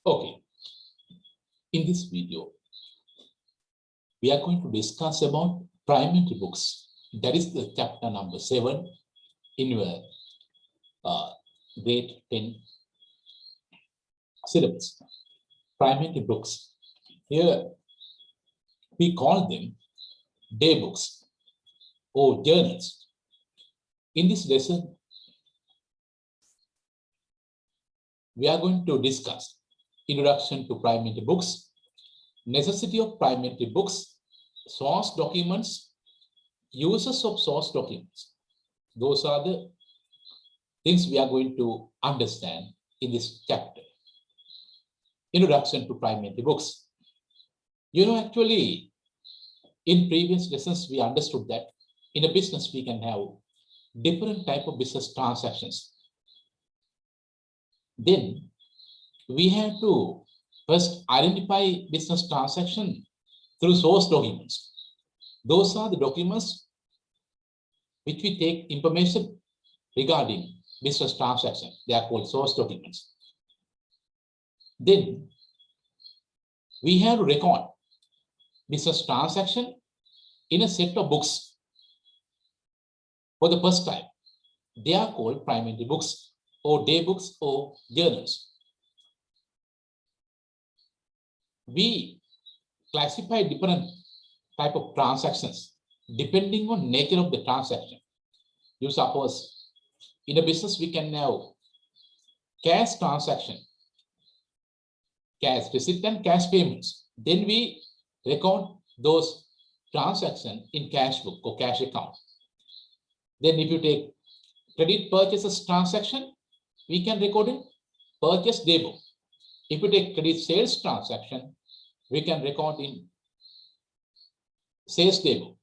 Okay, in this video, we are going to discuss about primary books. That is the chapter number 7 in your grade 10 syllabus. Primary books. Here, we call them day books or journals. In this lesson, we are going to discuss introduction to primary books, necessity of primary books, source documents, uses of source documents. Those are the things we are going to understand in this chapter. Introduction to primary books. Actually, in previous lessons, we understood that in a business, we can have different type of business transactions. Then we have to first identify business transaction through source documents. Those are the documents which we take information regarding business transaction. They are called source documents. Then we have to record business transaction in a set of books for the first time. They are called primary books or day books or journals. We classify different type of transactions depending on nature of the transaction. You suppose in a business we can have cash transaction, cash receipt and cash payments. Then we record those transactions in cash book or cash account. Then if you take credit purchases transaction, we can record in purchase day book. If you take credit sales transaction, we can record in sales day book.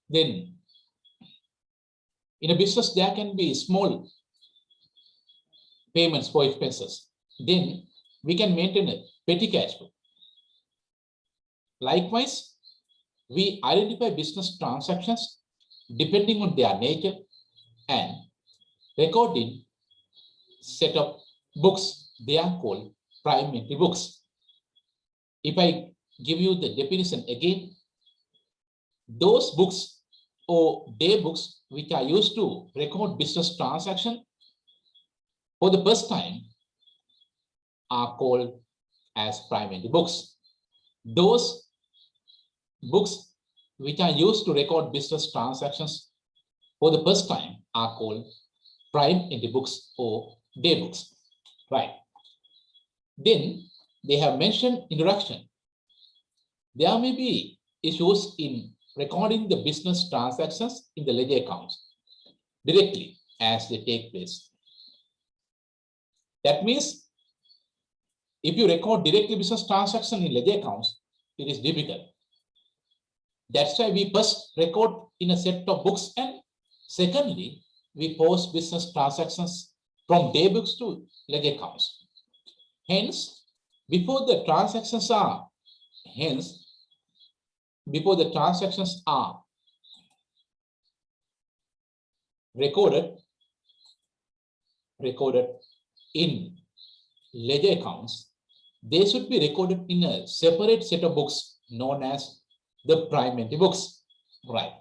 Then in a business, there can be small payments for expenses. Then we can maintain a petty cash book. Likewise, we identify business transactions depending on their nature and record in set of books. They are called primary books. If I give you the definition again, those books or day books which are used to record business transaction for the first time are called as primary books. Those books which are used to record business transactions for the first time are called primary books or day books. Right. Then they have mentioned introduction. There may be issues in recording the business transactions in the ledger accounts directly as they take place. That means if you record directly business transaction in ledger accounts, it is difficult. That's why we first record in a set of books, and secondly, we post business transactions from day books to ledger accounts. Hence, before the transactions are recorded in ledger accounts, they should be recorded in a separate set of books known as the primary books. Right.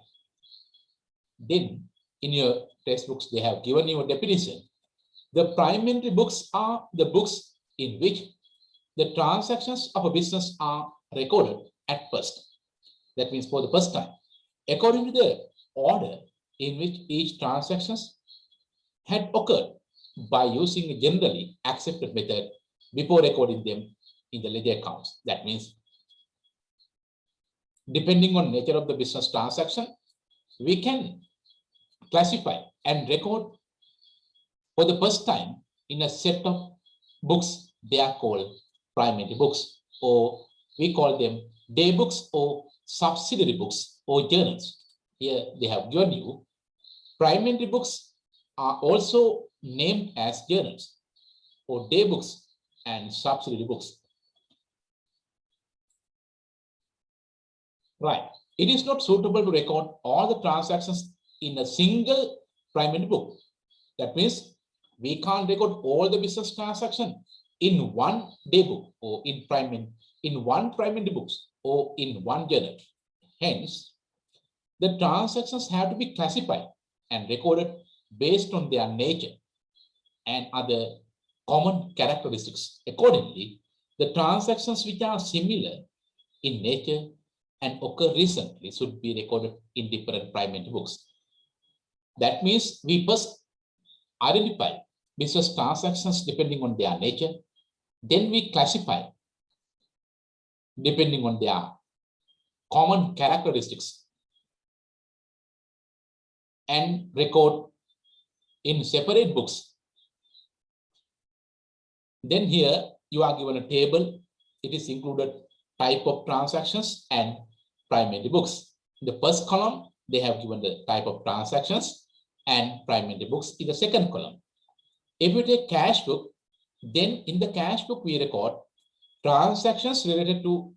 Then in your textbooks, they have given you a definition. The primary books are the books in which the transactions of a business are recorded at first. That means for the first time, according to the order in which each transactions had occurred by using a generally accepted method before recording them in the ledger accounts. That means depending on nature of the business transaction, we can classify and record for the first time in a set of books. They are called primary books, or we call them day books or subsidiary books or journals. Here they have given you primary books are also named as journals or day books and subsidiary books. Right. It is not suitable to record all the transactions in a single primary book. That means we can't record all the business transactions in one day book or in one primary books or in one journal. Hence, the transactions have to be classified and recorded based on their nature and other common characteristics. Accordingly, the transactions which are similar in nature and occur recently should be recorded in different primary books. That means we first identify business transactions depending on their nature, then we classify depending on their common characteristics and record in separate books. Then here you are given a table. It is included type of transactions and primary books. In the first column, they have given the type of transactions and primary books in the second column. If you take cash book, then in the cash book, we record transactions related to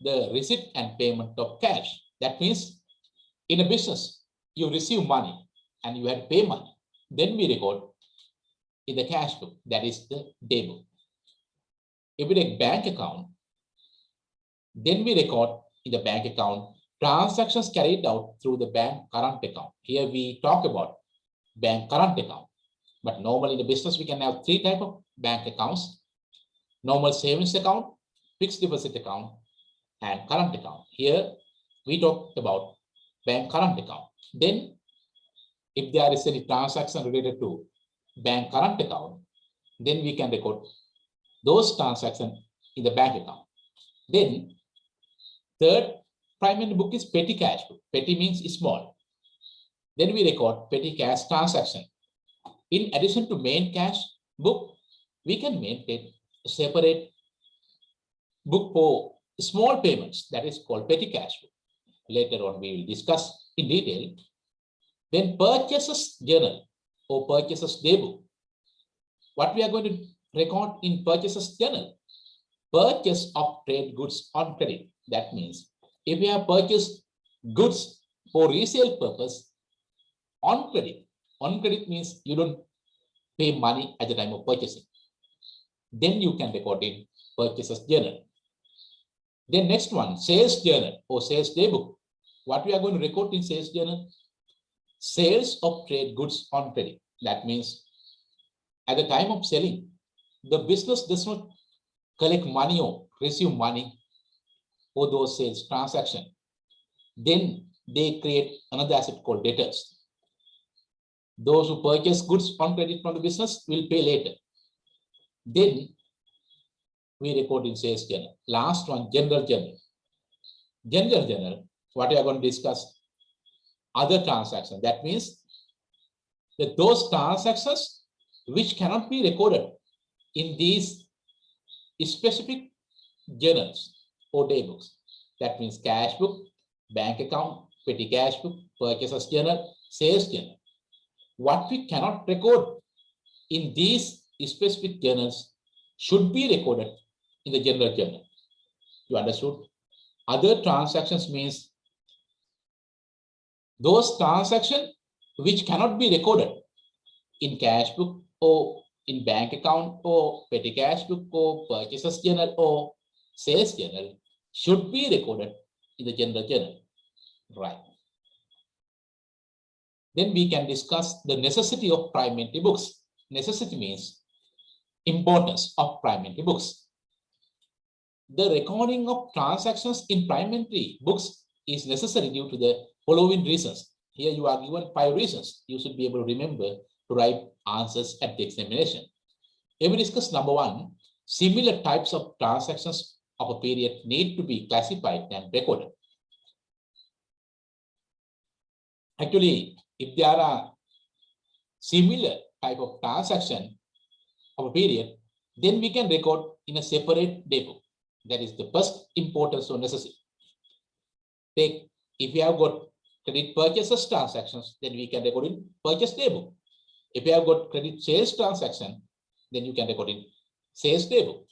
the receipt and payment of cash. That means in a business, you receive money and you have to pay money. Then we record in the cash book, that is the day book. If we take bank account, then we record in the bank account transactions carried out through the bank current account. Here we talk about bank current account. But normally in the business, we can have three types of bank accounts: normal savings account, fixed deposit account, and current account. Here we talk about bank current account. Then if there is any transaction related to bank current account, then we can record those transactions in the bank account. Then third primary book is petty cash book. Petty means small. Then we record petty cash transaction. In addition to main cash book, we can maintain a separate book for small payments, that is called petty cash book. Later on, we will discuss in detail. Then purchases journal or purchases day book. What we are going to record in purchases journal? Purchase of trade goods on credit. That means if we have purchased goods for resale purpose on credit means you don't pay money at the time of purchasing. Then you can record in purchases journal. Then next one, sales journal or sales day book. What we are going to record in sales journal? Sales of trade goods on credit. That means at the time of selling, the business does not collect money or receive money for those sales transaction. Then they create another asset called debtors. Those who purchase goods on credit from the business will pay later. Then we record in sales journal. Last one, general journal. General journal, what we are going to discuss, other transactions. That means that those transactions which cannot be recorded in these specific journals or day books. That means cash book, bank account, petty cash book, purchases journal, sales journal. What we cannot record in these specific journals should be recorded in the general journal. You understood? Other transactions means those transactions which cannot be recorded in cash book or in bank account or petty cash book or purchases journal or sales journal should be recorded in the general journal. Right. Then we can discuss the necessity of primary books. Necessity means importance of primary books. The recording of transactions in primary books is necessary due to the following reasons. Here you are given 5 reasons. You should be able to remember to write answers at the examination. Here we discuss number 1, similar types of transactions of a period need to be classified and recorded. Actually, if there are similar type of transaction of a period, then we can record in a separate day book. That is the first importance or necessity. Take, if you have got credit purchases transactions, then we can record in purchase day book. If you have got credit sales transaction, then you can record in sales day book.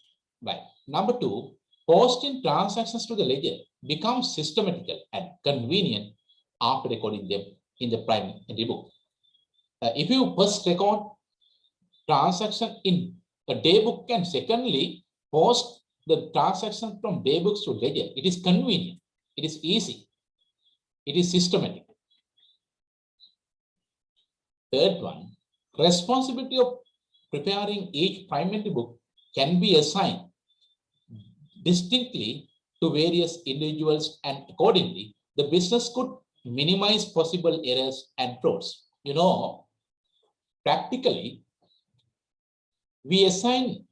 Right. Number 2, posting transactions to the ledger becomes systematical and convenient after recording them in the primary book. If you first record transaction in a day book, and secondly, post the transaction from day books to ledger. It is convenient, it is easy, it is systematic. Third one, responsibility of preparing each prime entry book can be assigned distinctly to various individuals, and accordingly, the business could minimize possible errors and frauds. You know, practically, we assign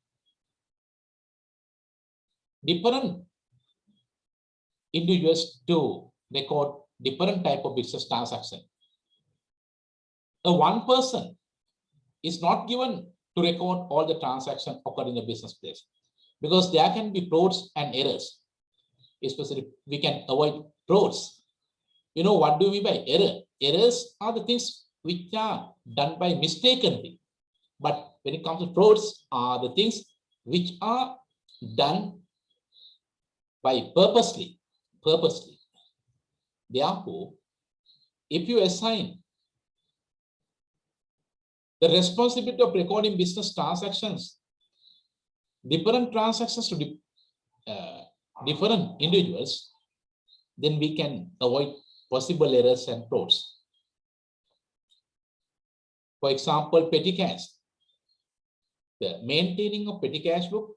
different individuals to record different type of business transaction. One person is not given to record all the transactions occurred in the business place, because there can be frauds and errors. Especially, we can avoid frauds. You know, what do we mean by error? Errors are the things which are done by mistakenly. But when it comes to frauds, are the things which are done by purposely. Therefore, if you assign the responsibility of recording business transactions, different transactions to different individuals, then we can avoid possible errors and frauds. For example, petty cash. The maintaining of petty cash book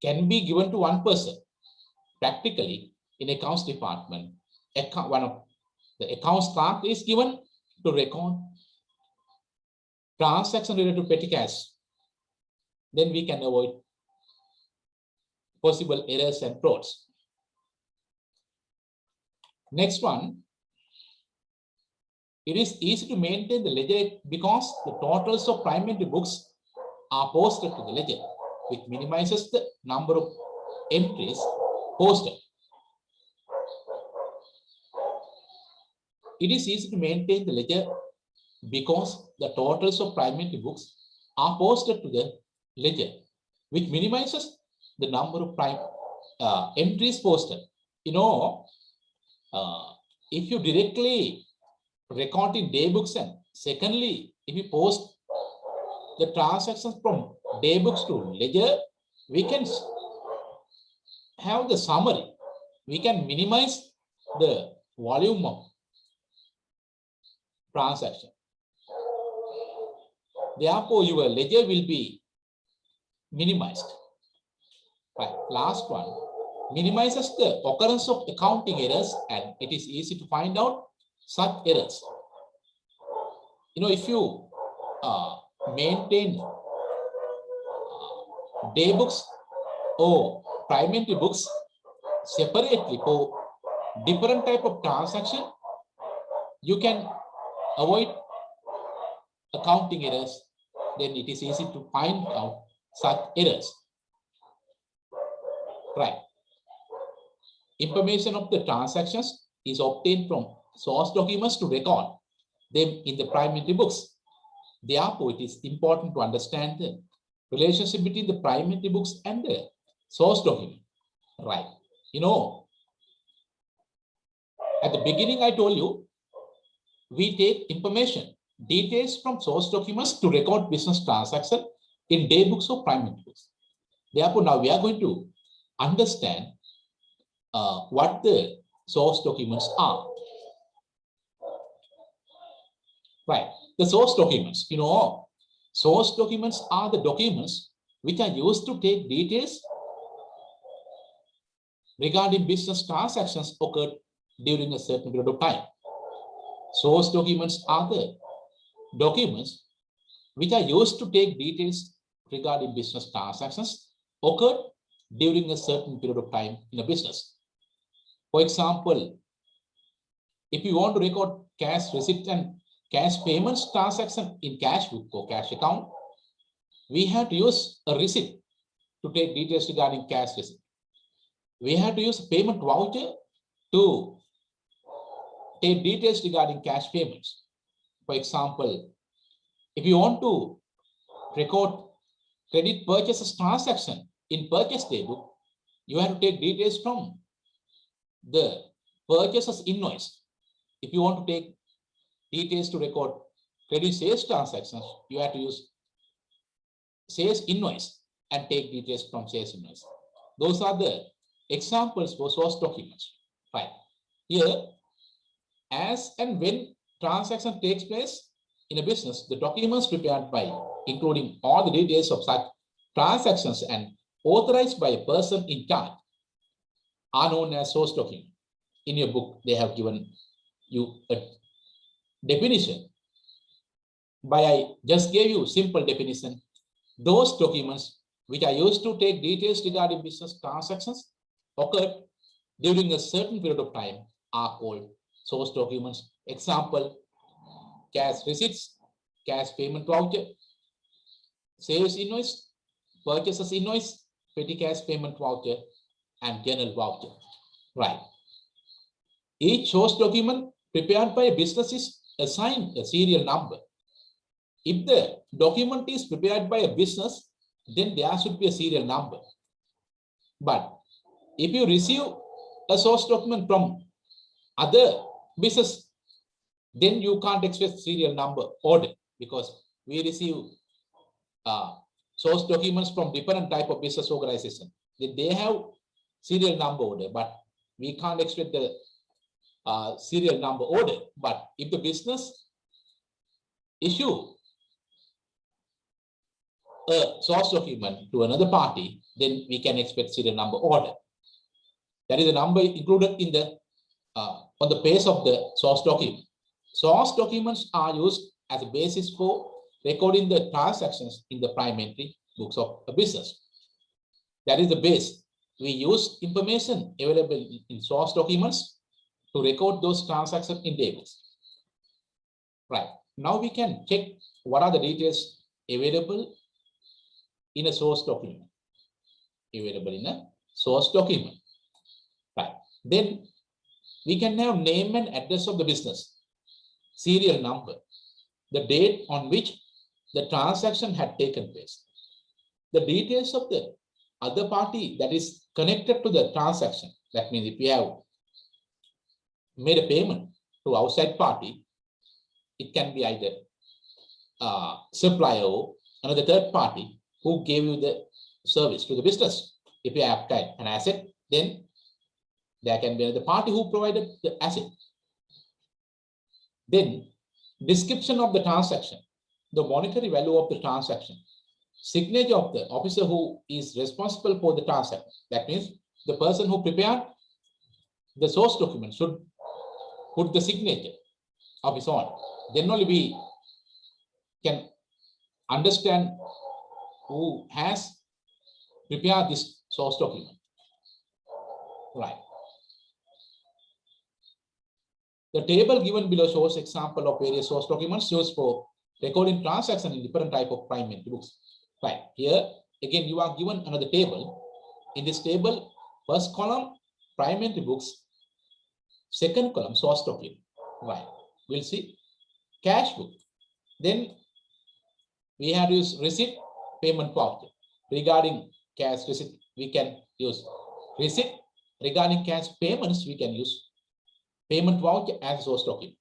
can be given to one person. Practically, in accounts department, one of the accounts clerk is given to record transaction related to petty cash. Then we can avoid possible errors and frauds. Next one, it is easy to maintain the ledger because the totals of prime entry books are posted to the ledger, which minimizes the number of entries posted. It is easy to maintain the ledger because the totals of prime entry books are posted to the ledger, which minimizes the number of prime entries posted. You know, if you directly record in day books, and secondly, if you post the transactions from day books to ledger, we can have the summary. We can minimize the volume of transaction. Therefore, your ledger will be minimized. Right. Last one, minimizes the occurrence of accounting errors, and it is easy to find out such errors. You know, if you maintain day books or prime entry books separately for different type of transaction, you can avoid accounting errors. Then it is easy to find out such errors. Right. Information of the transactions is obtained from source documents to record them in the prime entry books. Therefore, it is important to understand the relationship between the prime entry books and the source document. Right. You know, at the beginning, I told you, we take information, details from source documents to record business transaction in day books or prime entry books. Therefore, now we are going to understand what the source documents are. Right. The source documents, you know, source documents are the documents which are used to take details regarding business transactions occurred during a certain period of time. Source documents are the documents which are used to take details regarding business transactions occurred during a certain period of time in a business. For example, if you want to record cash receipt and cash payments transaction in cash book or cash account, we have to use a receipt to take details regarding cash receipt. We have to use a payment voucher to take details regarding cash payments. For example, if you want to record credit purchases transaction in purchase day book, you have to take details from the purchases invoice. If you want to take details to record credit sales transactions, you have to use sales invoice and take details from sales invoice. Those are the examples for source documents. Right. Here, as and when transaction takes place in a business, the documents prepared by, including all the details of such transactions and authorized by a person in charge, are known as source document. In your book, they have given you a definition. But I just gave you simple definition. Those documents which are used to take details regarding business transactions occurred during a certain period of time are called source documents. Example, cash receipts, cash payment voucher, sales invoice, purchases invoice, petty cash payment voucher, and journal voucher. Right. Each source document prepared by a business is assigned a serial number. If the document is prepared by a business, then there should be a serial number. But if you receive a source document from other business, then you can't expect serial number order, because we receive source documents from different type of business organization. They have serial number order, but we can't expect the serial number order. But if the business issue a source document to another party, then we can expect serial number order. That is the number included in the on the page of the source document. Source documents are used as a basis for recording the transactions in the prime entry books of a business. That is the base. We use information available in source documents to record those transactions in tables. Right. Now we can check what are the details available in a source document. Available in a source document. Right. Then we can have name and address of the business, serial number, the date on which the transaction had taken place, the details of the other party that is connected to the transaction. That means if we have made a payment to outside party, it can be either supplier or another third party who gave you the service to the business. If you have an asset, then there can be another party who provided the asset. Then description of the transaction, the monetary value of the transaction, signature of the officer who is responsible for the transaction. That means the person who prepared the source document should put the signature of his own. Then only we can understand who has prepared this source document. Right. The table given below shows example of various source documents used for recording transactions in different type of prime entry books. Right. Here again you are given another table. In this table, first column prime entry books, second column source document. Right. We'll see cash book. Then we have used receipt, payment voucher. Regarding cash receipt, we can use receipt. Regarding cash payments, we can use payment voucher as source document.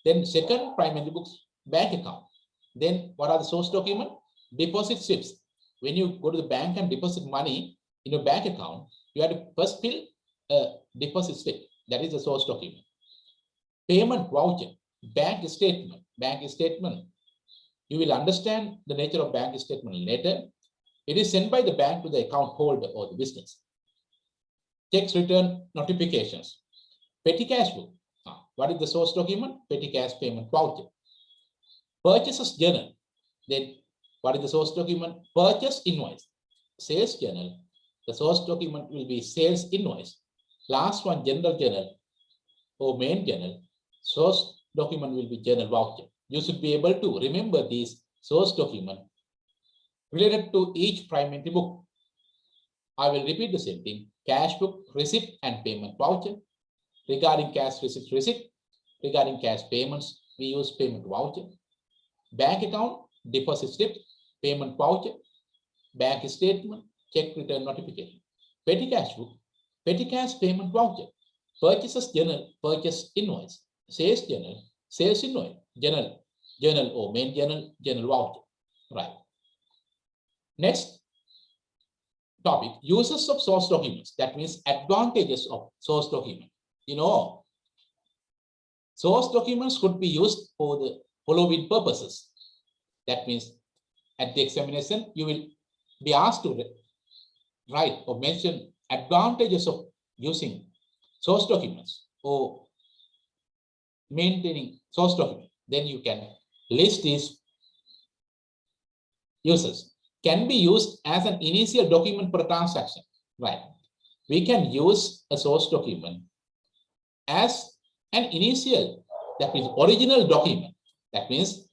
Then second prime entry books, bank account. Then what are the source document? Deposit slips. When you go to the bank and deposit money in your bank account, you have to first fill a deposit slip. That is the source document. Payment voucher, bank statement. Bank statement. You will understand the nature of bank statement later. It is sent by the bank to the account holder or the business. Checks return notifications. Petty cash book. What is the source document? Petty cash payment voucher. Purchases journal. Then what is the source document? Purchase invoice. Sales journal. The source document will be sales invoice. Last one, general journal or main journal. Source document will be journal voucher. You should be able to remember these source document related to each prime entry book. I will repeat the same thing. Cash book, receipt, and payment voucher. Regarding cash receipt. Regarding cash payments, we use payment voucher. Bank account, deposit slip, payment voucher, bank statement, check return notification. Petty cash book, petty cash payment voucher. Purchases journal, purchase invoice. Sales journal, sales invoice. Journal or main journal, journal voucher. Right. Next topic, uses of source documents. That means advantages of source document. Source documents could be used for the following purposes. That means at the examination, you will be asked to write or mention advantages of using source documents or maintaining source document. Then you can list these uses. Can be used as an initial document for a transaction. Right. We can use a source document as an initial, that means original document. That means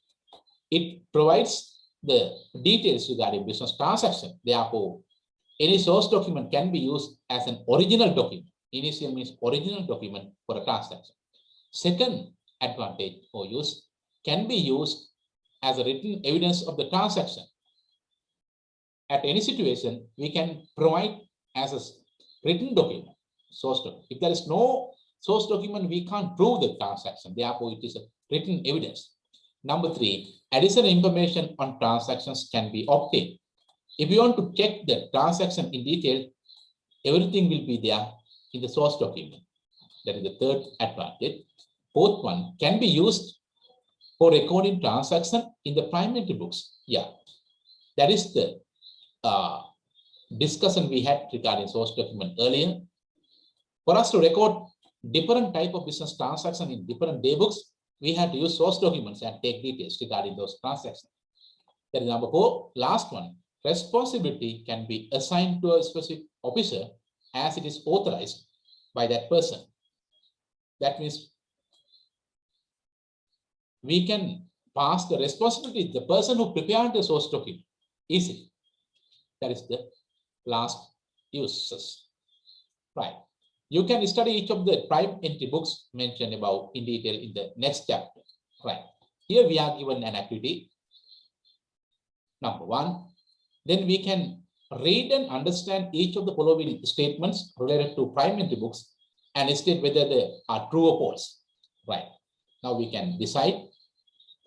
it provides the details regarding business transaction. Therefore, any source document can be used as an original document. Initial means original document for a transaction. Second advantage or use, can be used as a written evidence of the transaction. At any situation, we can provide as a written document, source document. If there is no source document, we can't prove the transaction. Therefore, it is a written evidence. Number 3, additional information on transactions can be obtained. If you want to check the transaction in detail, everything will be there in the source document. That is the third advantage. Fourth one, can be used for recording transaction in the prime entry books. Yeah, that is the discussion we had regarding source document earlier. For us to record different type of business transaction in different day books, we had to use source documents and take details regarding those transactions. That is number 4. Last one, responsibility can be assigned to a specific officer as it is authorized by that person. That means we can pass the responsibility to the person who prepared the source document easily. That is the last uses. Right. You can study each of the prime entry books mentioned above in detail in the next chapter. Right. Here we are given an activity. Number 1. Then we can read and understand each of the following statements related to prime entry books and state whether they are true or false. Right. Now we can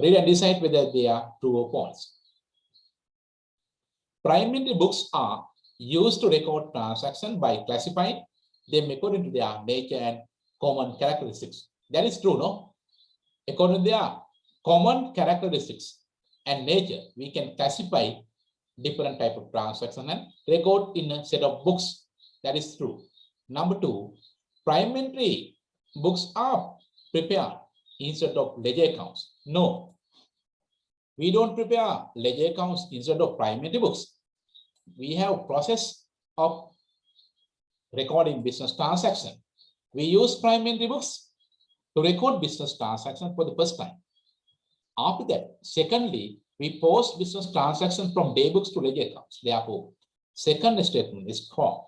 read and decide whether they are true or false. Prime entry books are used to record transactions by classifying them according to their nature and common characteristics. That is true, no? According to their common characteristics and nature, we can classify different type of transaction and record in a set of books. That is true. Number 2, prime entry books are prepared instead of ledger accounts. No, we don't prepare ledger accounts instead of prime entry books. We have process of recording business transaction. We use prime entry books to record business transaction for the first time. After that, secondly, we post business transaction from day books to ledger accounts. Therefore, second statement is wrong.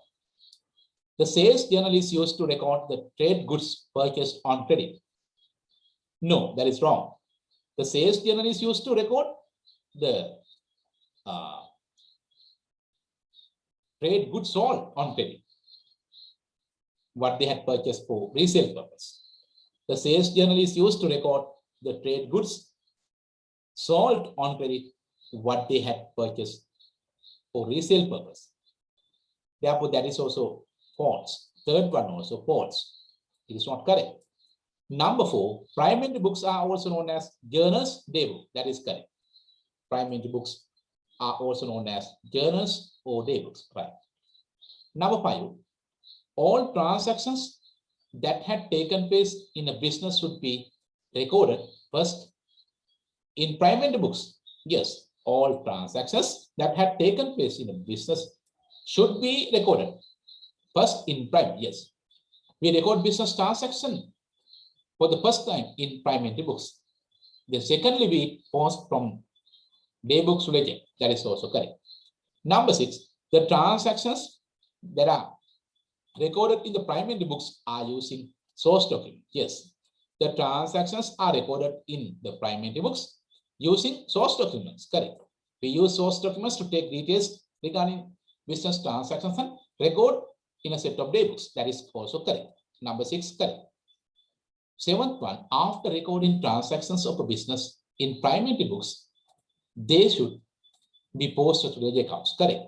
The sales journal is used to record the trade goods purchased on credit. No, that is wrong. The sales journal is used to record the trade goods sold on credit, what they had purchased for resale purpose. The sales journal is used to record the trade goods sold on credit, what they had purchased for resale purpose. Therefore, that is also false. Third one also false. It is not correct. Number 4, prime entry books are also known as journals day book. That is correct. Prime entry books are also known as journals or day books. Right. Number 5, all transactions that had taken place in a business should be recorded first in prime entry books. Yes, all transactions that had taken place in a business should be recorded first in prime. Yes, we record business transaction for the first time in prime entry books. Then secondly, we post from day books to ledger. That is also correct. Number 6, the transactions that are recorded in the prime entry books are using source document. Yes, the transactions are recorded in the prime entry books using source documents. Correct. We use source documents to take details regarding business transactions and record in a set of day books. That is also correct. Number 6, correct. 7th one, after recording transactions of a business in prime entry books, they should be posted to ledger accounts. Correct.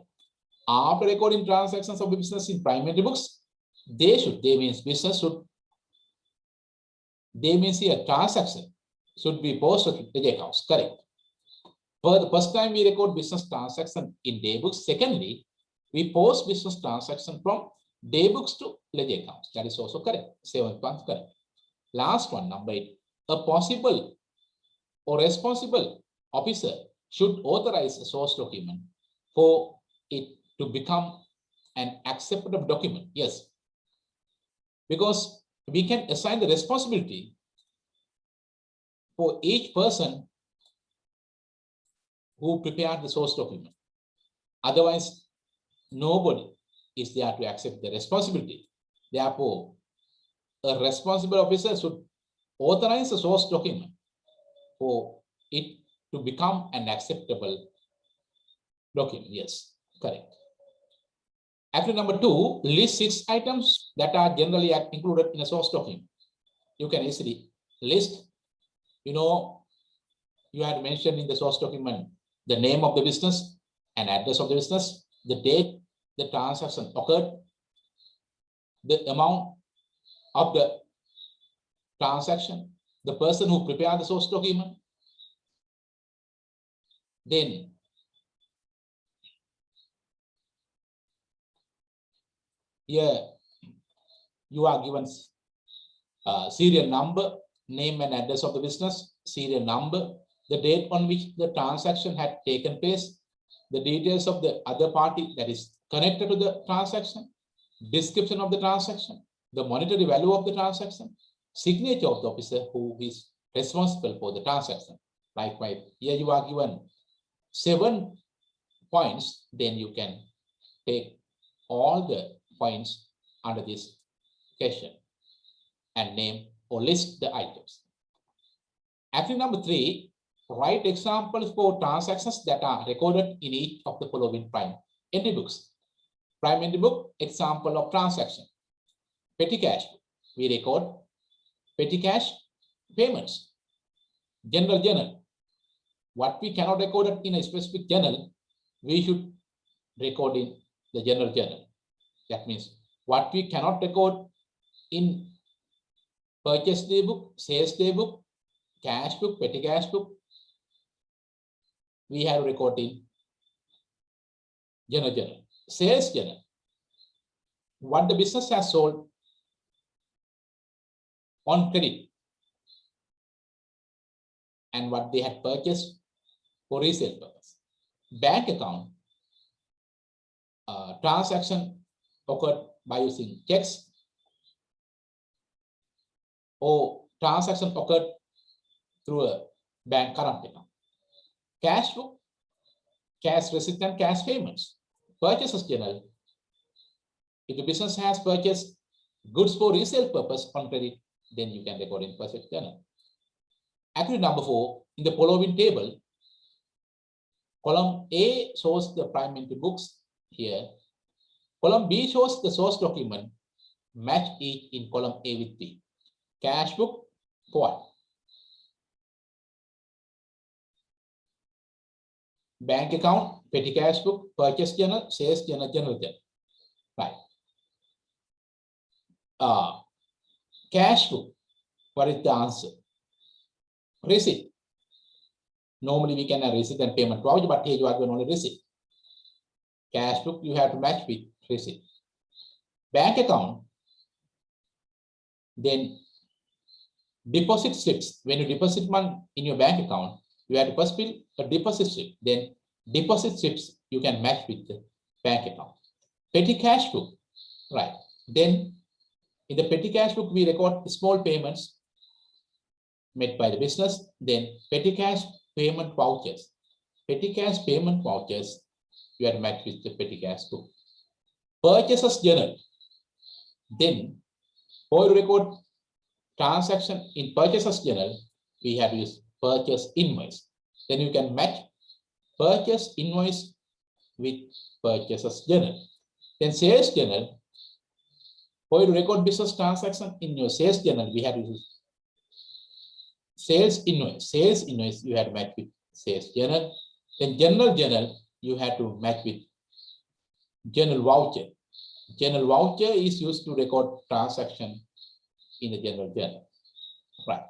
After recording transactions of the business in primary books, they means a transaction should be posted to ledger accounts. Correct. For the first time, we record business transaction in day books. Secondly, we post business transaction from day books to ledger accounts. That is also correct. 7th one correct. Last one, number 8. A possible or responsible officer should authorize a source document for it to become an acceptable document. Yes, because we can assign the responsibility for each person who prepared the source document. Otherwise, nobody is there to accept the responsibility. Therefore, a responsible officer should authorize a source document for it to become an acceptable document. Yes, correct. Activity number 2, list 6 items that are generally included in a source document. You can easily list, you had mentioned in the source document the name of the business and address of the business, the date the transaction occurred, the amount of the transaction, the person who prepared the source document. Then here you are given serial number, name and address of the business, serial number, the date on which the transaction had taken place, the details of the other party that is connected to the transaction, description of the transaction, the monetary value of the transaction, signature of the officer who is responsible for the transaction. Likewise, here you are given 7 points, then you can take all the points under this question and name or list the items. Activity number 3, write examples for transactions that are recorded in each of the following prime entry books. Prime entry book, example of transaction. Petty cash, we record petty cash payments. General journal, what we cannot record it in a specific journal, we should record in the general journal. That means what we cannot record in purchase day book, sales day book, cash book, petty cash book, we have record in general journal. Sales journal, what the business has sold on credit and what they had purchased for resale purpose. Bank account, transaction occurred by using checks or transaction occurred through a bank current account. Cash book, cash receipt and cash payments. Purchases journal, if the business has purchased goods for resale purpose on credit, then you can record in purchase journal. Activity number 4, in the following table, column A shows the prime entry books here. Column B shows the source document. Match each in column A with B. Cash book, what? Bank account, petty cash book, purchase journal, sales journal, general journal. Right. Cash book, what is the answer? Receipt. Normally we can have receipt and payment voucher, but here you are going only receipt. Cash book, you have to match with receipt. Bank account, then deposit slips. When you deposit money in your bank account, you have to first fill a deposit slip. Then deposit slips you can match with the bank account. Petty cash book, right? Then in the petty cash book, we record small payments made by the business. Then petty cash payment vouchers. Petty cash payment vouchers, you have to match with the petty cash book. Purchases journal. Then for to record transaction in purchases journal, we have used purchase invoice. Then you can match purchase invoice with purchases journal. Then sales journal, for you to record business transaction in your sales journal, we have to use sales invoice. Sales invoice you have to match with sales journal. Then general journal, you have to match with general voucher. General voucher is used to record transaction in the general journal. Right.